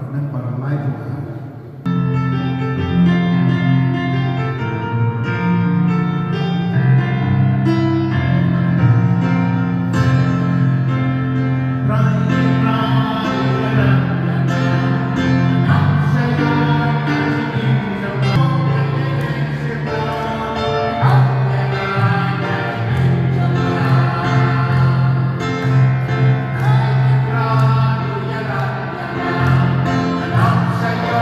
ng para-live na. Sa'yo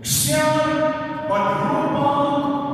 Siang berubah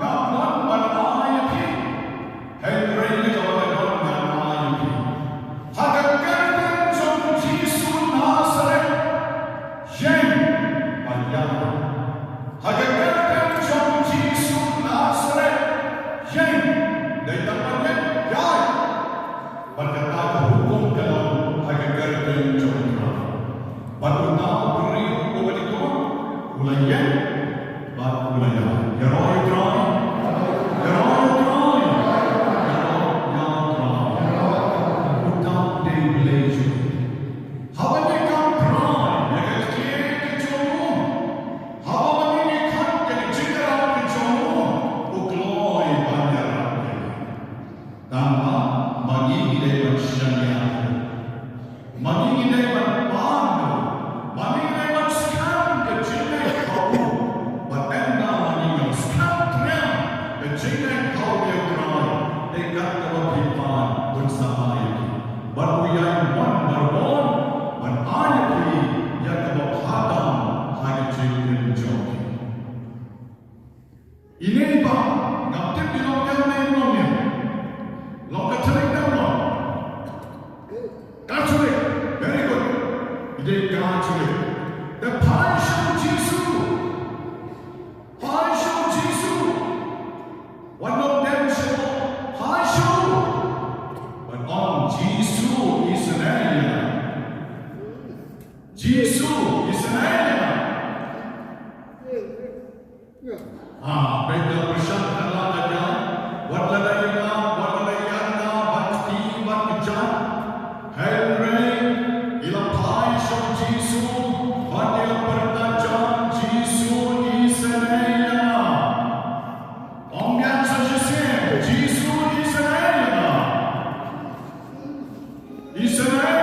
Ini ba ngaptip di lokal na inomnya. Lokal celik na mo. Kaculik. Very good. Ide kaculik. The passion of Jesus. Passion of Jesus. One of them said, passion. But on Jesus is an area. Jesus is an area. Baiklah bersyaratlah aja. Buatlah daya, buatlah daya, bakti, bakjan. Henry, ila passion Jesus, pada pertajam Jesus Israel. Ombian saja Jesus Israel. Israel.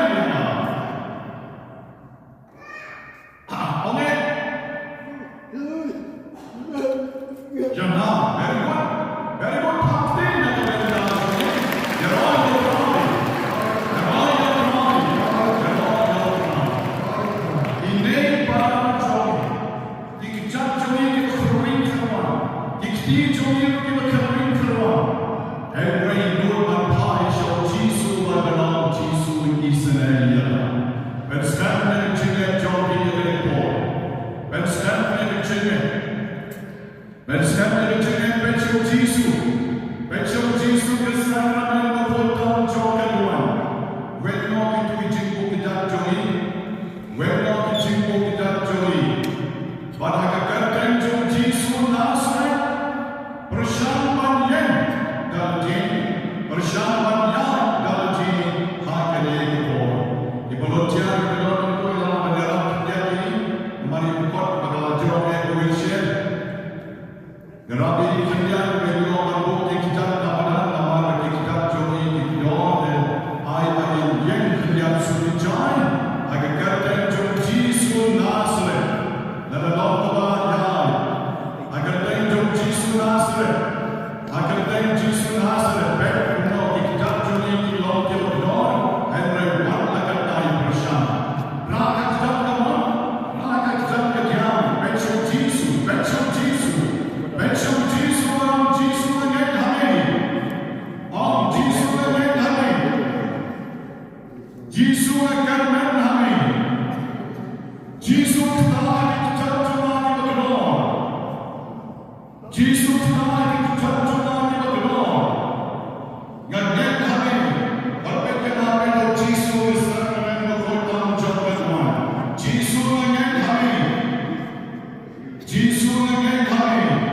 Jangan, very good. Very good. Pasti nak berjalan. Jangan jangan. Ini para jom. Dikejap jom ini berkering keluar. Dikejap jom ini berkering keluar. Every normal pie show Jesus adalah Jesus Israel. Sekarang ni cakap jom ini rekod. Sekarang ni cakap. Men sekarang kita cakap Bacau Jisu. Bacau Jisu bersama dengan potong jokaluan. Weno kita jumpa kita joi. Weno kita jumpa kita joi. Pada kekatan Jisu Nazaret bersama yang dalam diri. Bersama yang dalam diri. Haknya itu. Di pulau Tiara kita orang yang menyerap dia ini. Mari buat pada jom egoisnya. Rabi kerjaan beliau mampu kita dapat nama kita jodi kita dan ayat yang kerjaan sulit jalan agar kerjaan jodi Yesus Nazaret dan Allah ya agar kerjaan jodi Yesus Nazaret agar kerjaan Yesus Nazaret benar kita jodi kita kita dan rewan agar naik bersama. Rakyat zaman rakyat zaman kerjaan Bacau Yesus Bacau Yesus. Bacau Jisu orang Jisu dengan kami. Om Jisu dengan kami. Jisu akan kami. Jisu telah diterjemah di Babylon. Jisu telah diterjemah di Babylon. Dengan kami. Berbeda kami dan Jisu Israel dengan kota Jawa. Jisu dengan kami. Jisu dengan kami.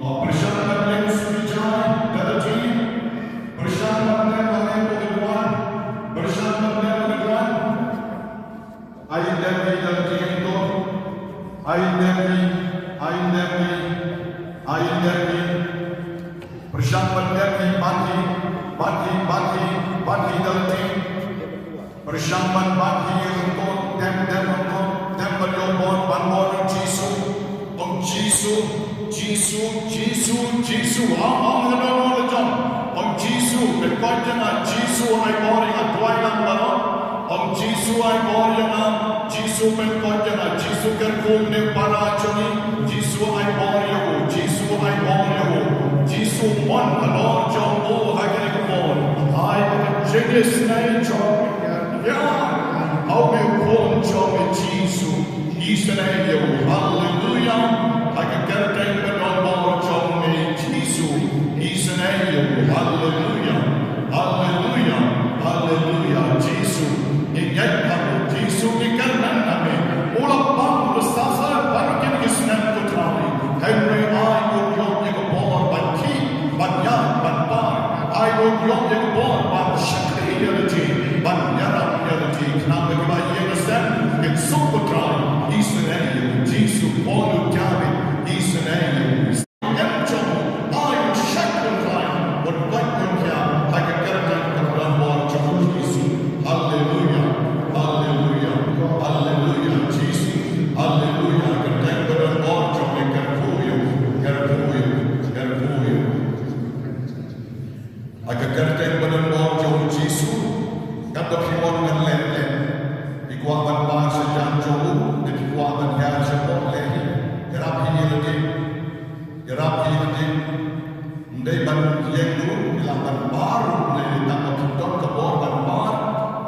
Bersama dengan Surijai dalam diri, bersama dengan Tuhan, bersama dengan Tuhan. Ayat demi dalam diri itu, ayat demi, bersama dengan bagi dalam diri, bersama bagi untuk dem berjumpa bangun Jisu, ang nanonood dyan. Ang Jisu, pagkakita na Jisu ay bori at tuway ng balon. Ang Jisu ay bori na Jisu pagkakita na Jisu kerkong ng parajoni. Jisu ay bori ako, Jisu ay bori ako. Jisu man, balon dyan o hagarik mo. Ay magkagigis na yung dyan. Yan, ang may dyan Jisu. Israel, hallelujah. Hagagarating berdoa jom Jisu Israel, hallelujah, hallelujah, hallelujah. Jisu ingat kami, Jisu ikankan kami. Ulang bang bersasar baru kita kesenang kutrami. Henry ayat yang dikebor banki, banyak banbar. Ayat yang dikebor ban syakri yalati, ban yaram yalati. Kenapa kita yang kesenang kita kutrami Israel, Jisu bolu kami. Israel, yang jauh, ayat syakun lain, berbaikkan dia, agar kerana kepada wajah Yesus. Haleluya, haleluya, haleluya, Yesus, haleluya. Kerana kepada wajah kerpuyu, agar kerana kepada wajah Yesus, dapat dibuatkan lem-lem, dikuatkan bahasa janjau, dikuatkan bahasa boleh. rapi ini ndai ban yang dulu bilang ban baru ndai tambah kiton ke bor ban bar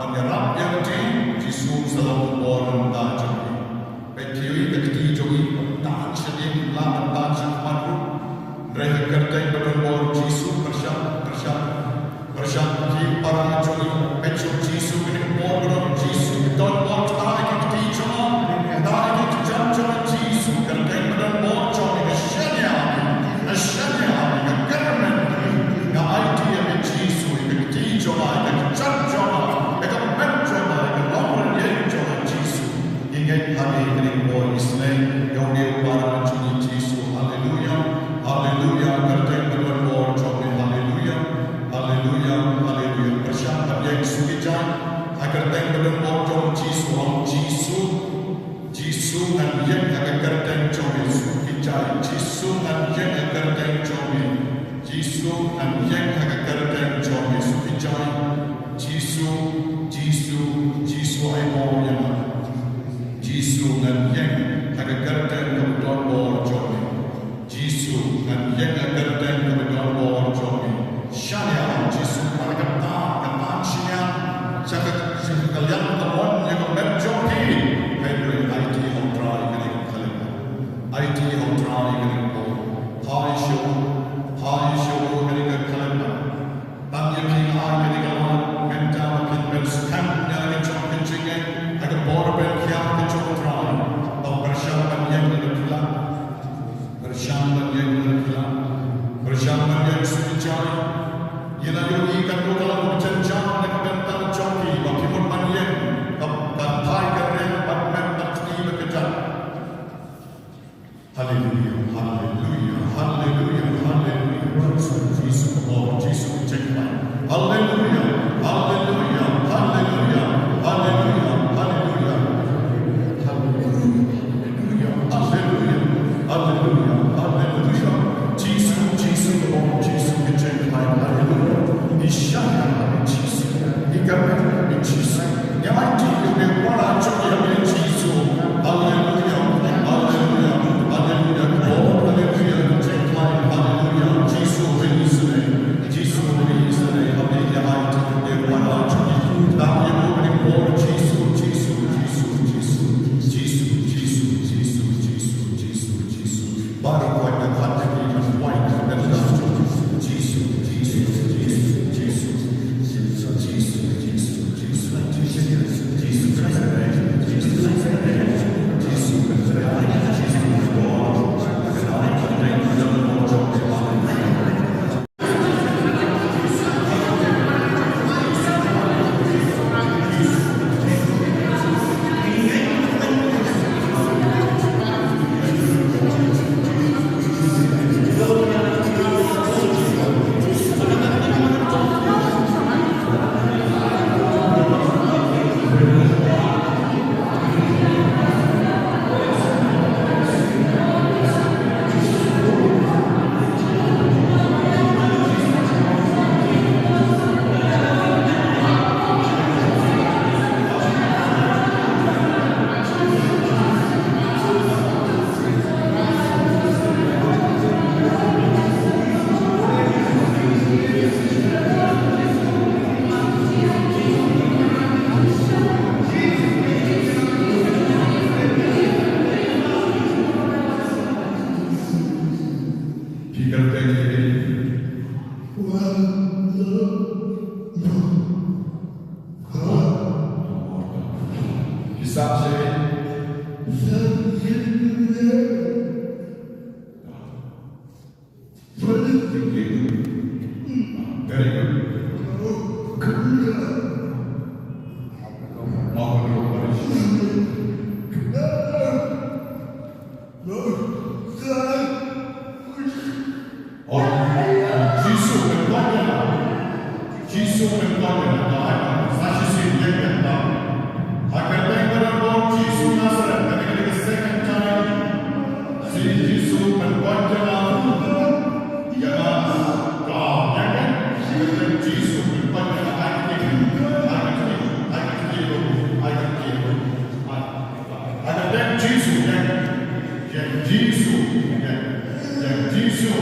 ban rap yang ti Jisu selalu bor dan jadi bekiwi kekti jogi tahan sedih laman tahan sakmatu mereka kertai badan bor Jisu bersam ki para jogi becu Jisu ini bor badan Jisu don bor tahan kekti cuma tahan kekti cuma Jisu kertai badan bor jogi asyanya kekermen na idea में Jisu kekti cuma kekcat cuma kekmen cuma keklompok yang cuma Jisu ingat hari ini bor Islam yang dia para jogi Jisu haleluya haleluya kertai badan bor jogi haleluya haleluya haleluya bersama yang sugijan agar teng badan bor jogi Jisu dan yang agar kertai jogi sugijan Jisu dan yang agar kertai jogi Jisu dan yang agar kertai jogi sugijan Jisu ay moya Jisu dan yang agar kertai badan bor jogi Jisu dan yang agar kertai badan bor jogi Syariah Jisu para kata syia sangat kalian temuan yang berjogi Hebrew IT Hotrai kening kalian IT Hotrai kening ko Hai show kening kalian tanya king ai kening kalian menta makin berskan dari jom kencingnya agar borben kiam kencing Hotrai bersama yang berkilat bersama yang sujai Ila yogi kan kalau berjanjang dengan bentang joki bagi permanian kantai keren batman batni bekerja haleluya haleluya haleluya haleluya Yesus oh Yesus ceklah haleluya haleluya haleluya haleluya haleluya haleluya haleluya haleluya haleluya Jesus oh Jesus ceklah haleluya Isyana Jisu, ikan Jisu, yang mati yang berwarna cahaya yang Jisu, haleluya, haleluya, haleluya, oh haleluya, ceklah haleluya, Jisu berizne, haleluya mati yang berwarna cahaya, tapi yang berwarna Jisu, baru kuat hati kita kuat dan Jisu. Jesus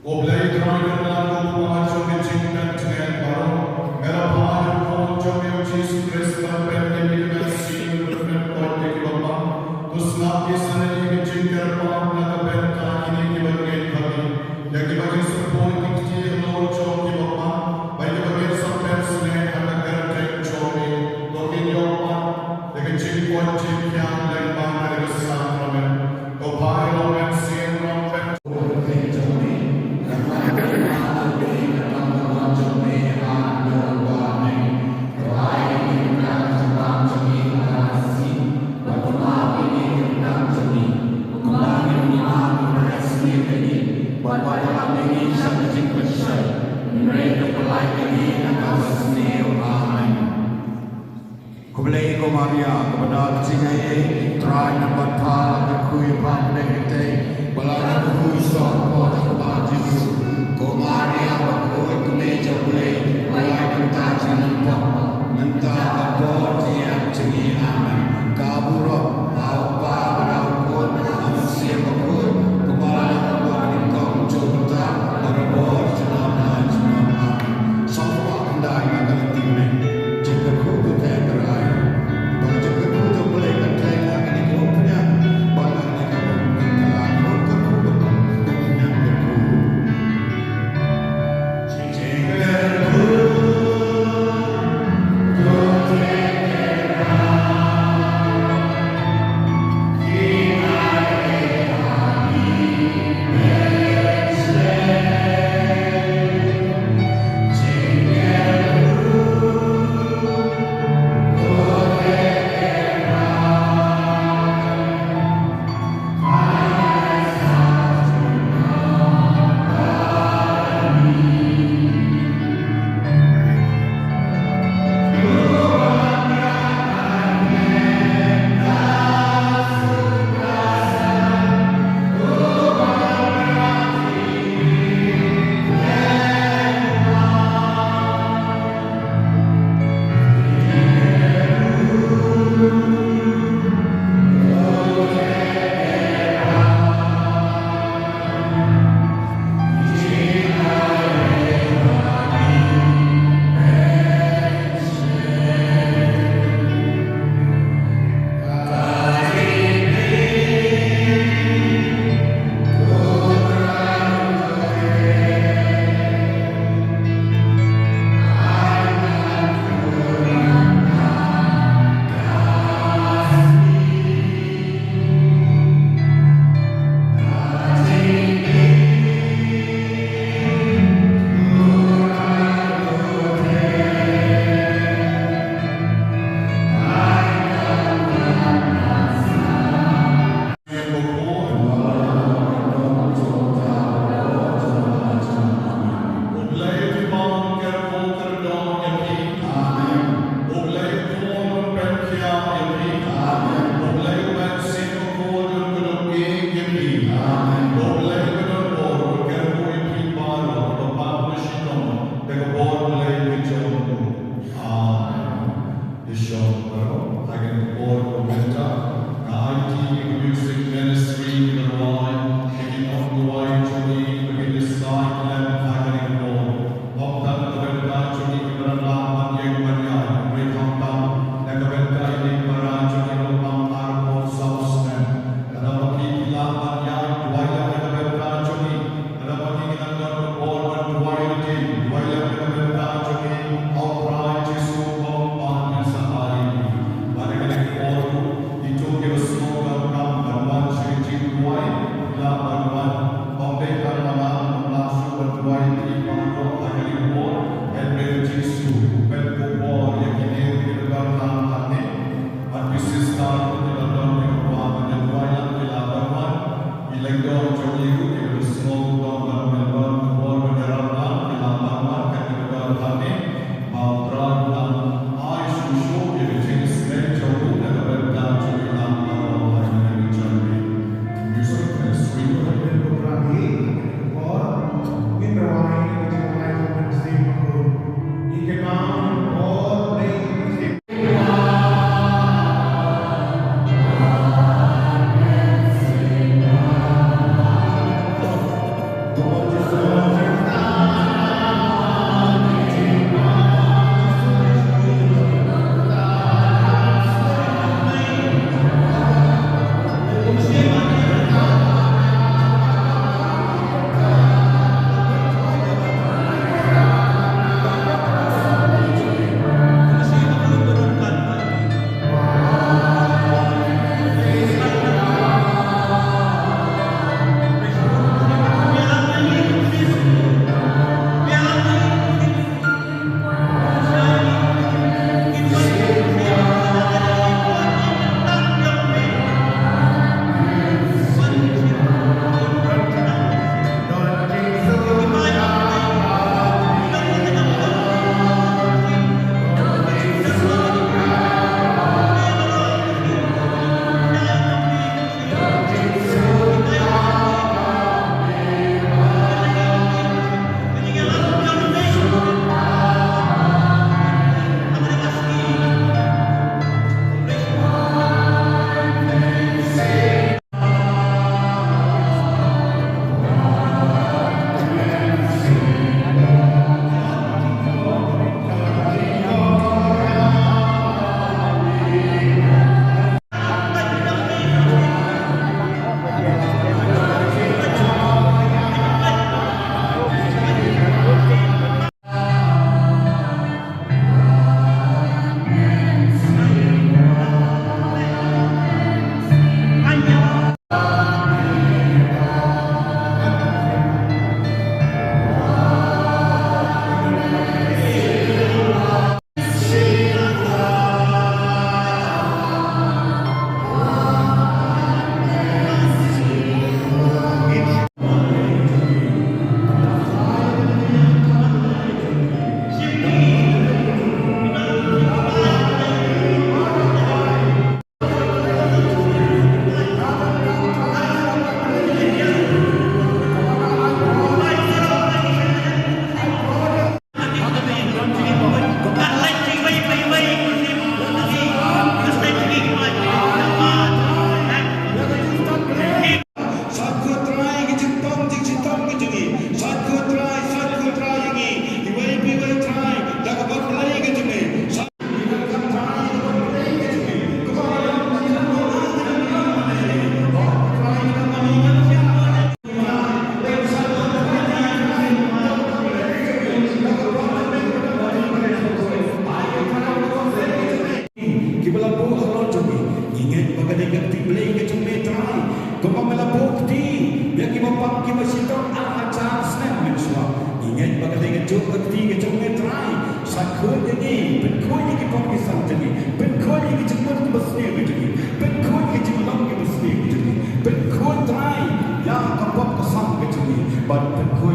Oblei droider la lupa, so che ci Maria kepada Cingai try number par ke kui pam negete balana kui stop ko kepada Jisu ko Maria ko ke meja boleh mulai kita jangan pam minta abot yang cengi aman kaburo apa berau ko manusia ko kepala ko kau juta berabot jangan semua kendai akan tinggi jika ku tergerai baca ku boleh kendai akan dikopnya bahkan jika ku kendai ku punya ku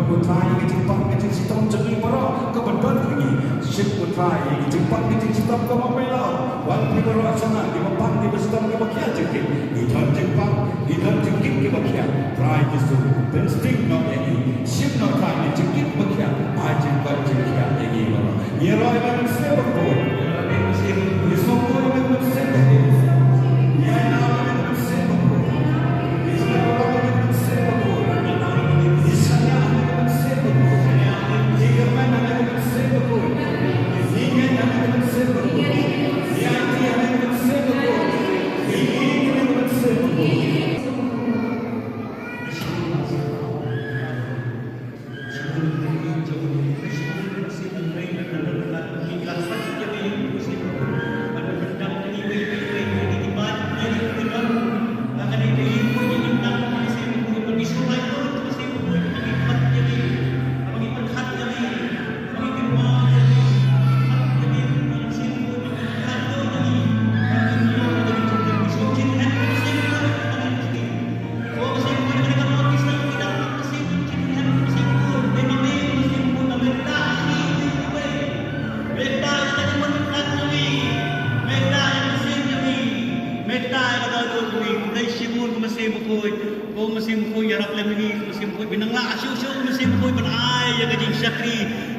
putra yang cepat kecil sitam jadi para kebetulan ini ship putra yang cepat kecil sitam ke mapela wan pibara sana di mapan di bestam ke bakia jekit idan jekit ke bakia try Yesus pensting no ini ship no try jekit bakia ajin bakia ini bara ye roi ban sebe ko ye so ko ban sebe ko ye na ban sebe ko ye so ko ban sebe ko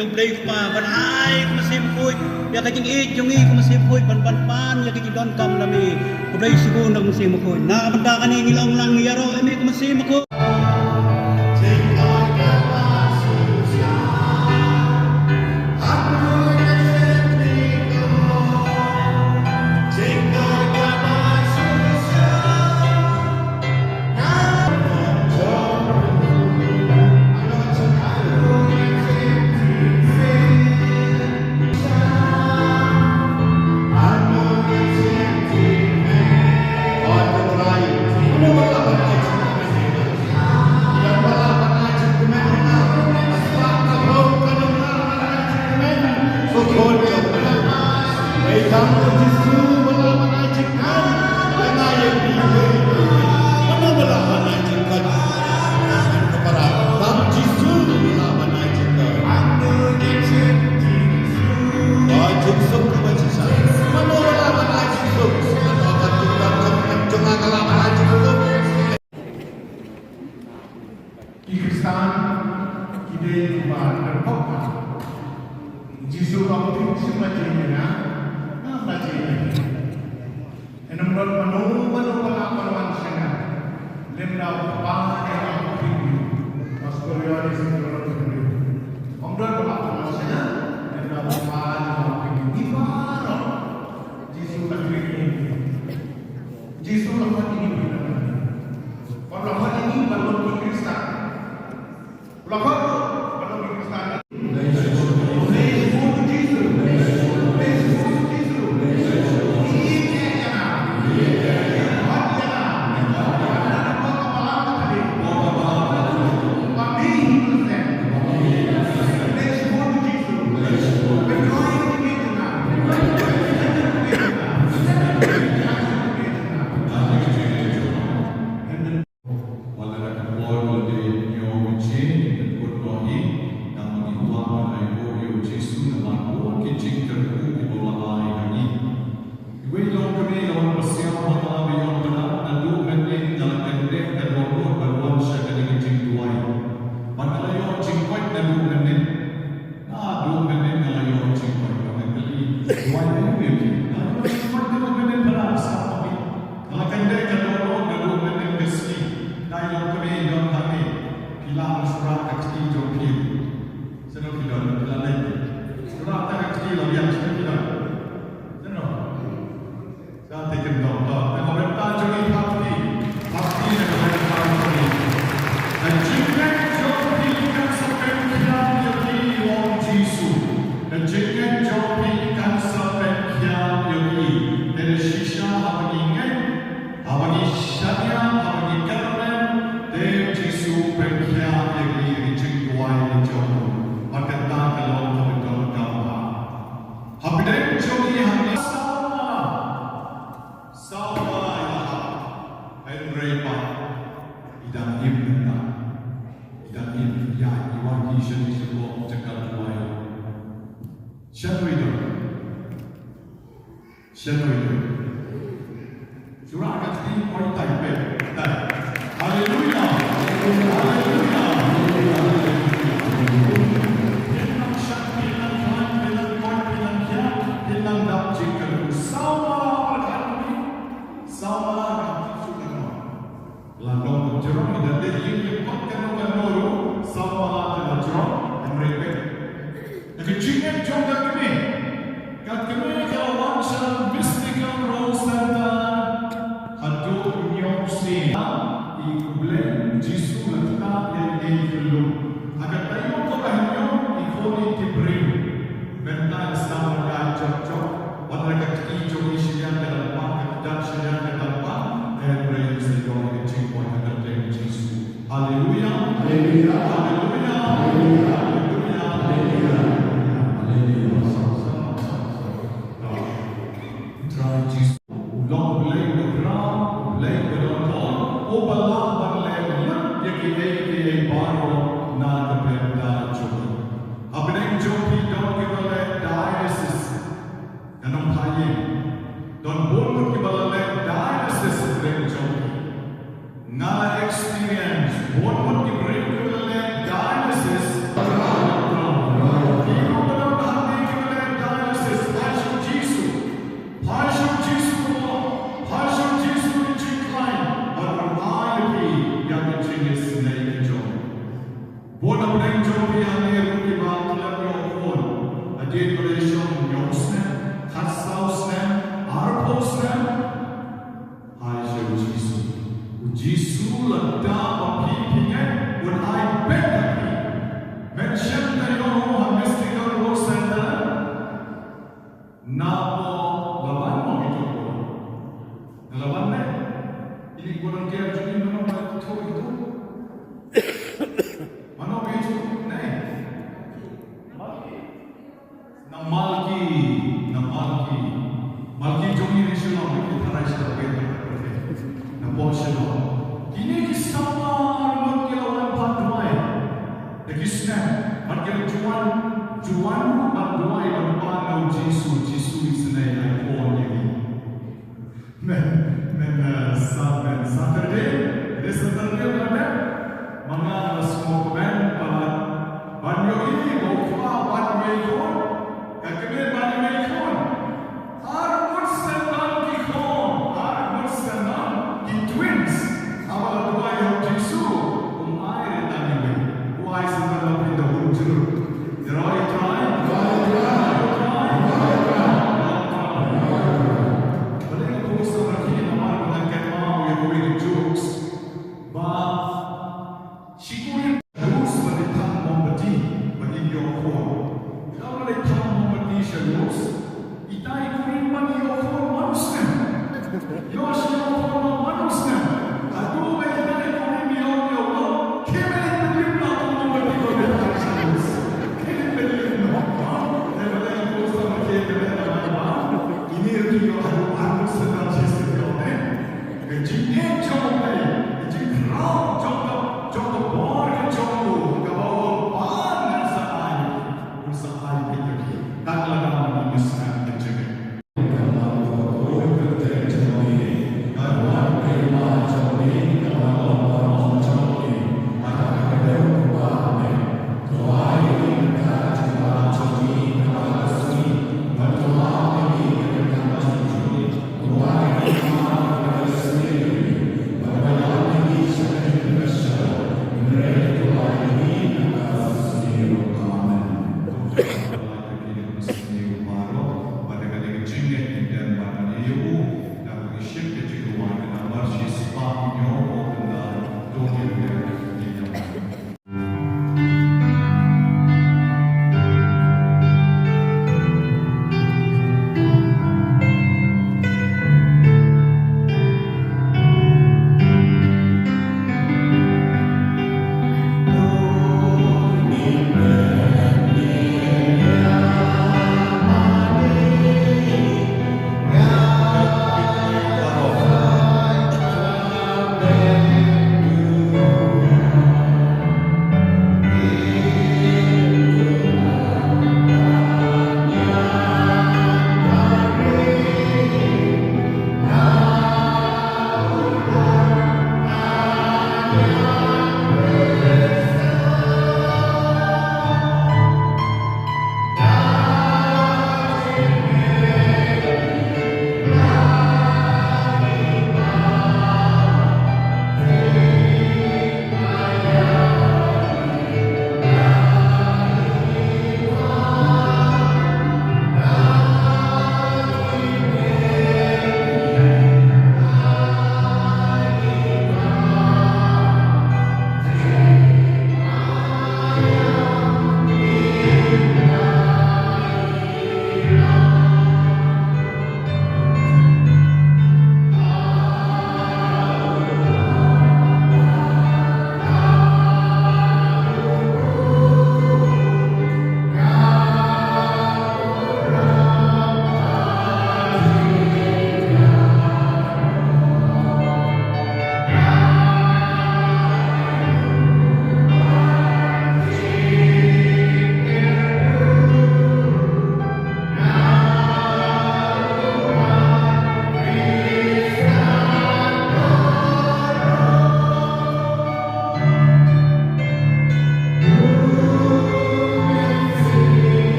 yang brave pa ban ai masim koi ya kajing it yung i masim koi ban pan ya kajing don kam nami kudai sigo nang masim koi na banda kani nilong lang yaro emi masim koi Idang im na, idang im ya iwan Siya ito. Surah Al-Fatih point type. Hallelujah. Hallelujah. Bilang siya, bilang kan, bilang point, bilang kya, bilang dakjik kalu. Sama kami. Sama kami suka no. Landong jerong dan dia yang pakai no sama dengan jerong yang mereka. Kecilnya juga kami. Kat kami kawan sa mystical rose center. Hadu nyok si ikublen Jisu letak yang ikulu. Agar tayo ko kahinyo ikoni tibrim. Bentang sama kacok-cok. Wala kakijok isiyan dalam paket dan siyan dalam paket. Dan beri sedong kecil pun agar tayo Jisu. Haleluya. Haleluya. Haleluya. Haleluya. Haleluya. Long belay bergerak, belay berlontar, obalah berlay berlak, yang baru nak berda juga. Apa yang joki dong kita dialysis, kanong kaya, don boleh kita dialysis dengan joki. Ngala experience, boleh kita dialysis. Malki jogi nasional kita raih sebagai nampak nasional. Kini kisah orang kilawan panduai, dekisnya mereka juan panduai dan pandu Jisu isnai iPhone ini. Men Saturday mana? Mana semua komen banyo ini mau kau banyo ikon, kakek banyo ikon.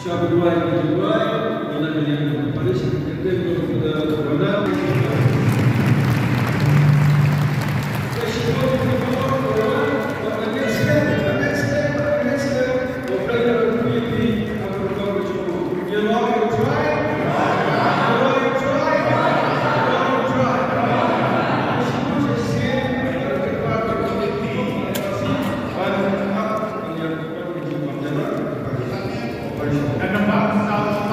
kedua yang kedua, kita yang pada sekitar kepada And the back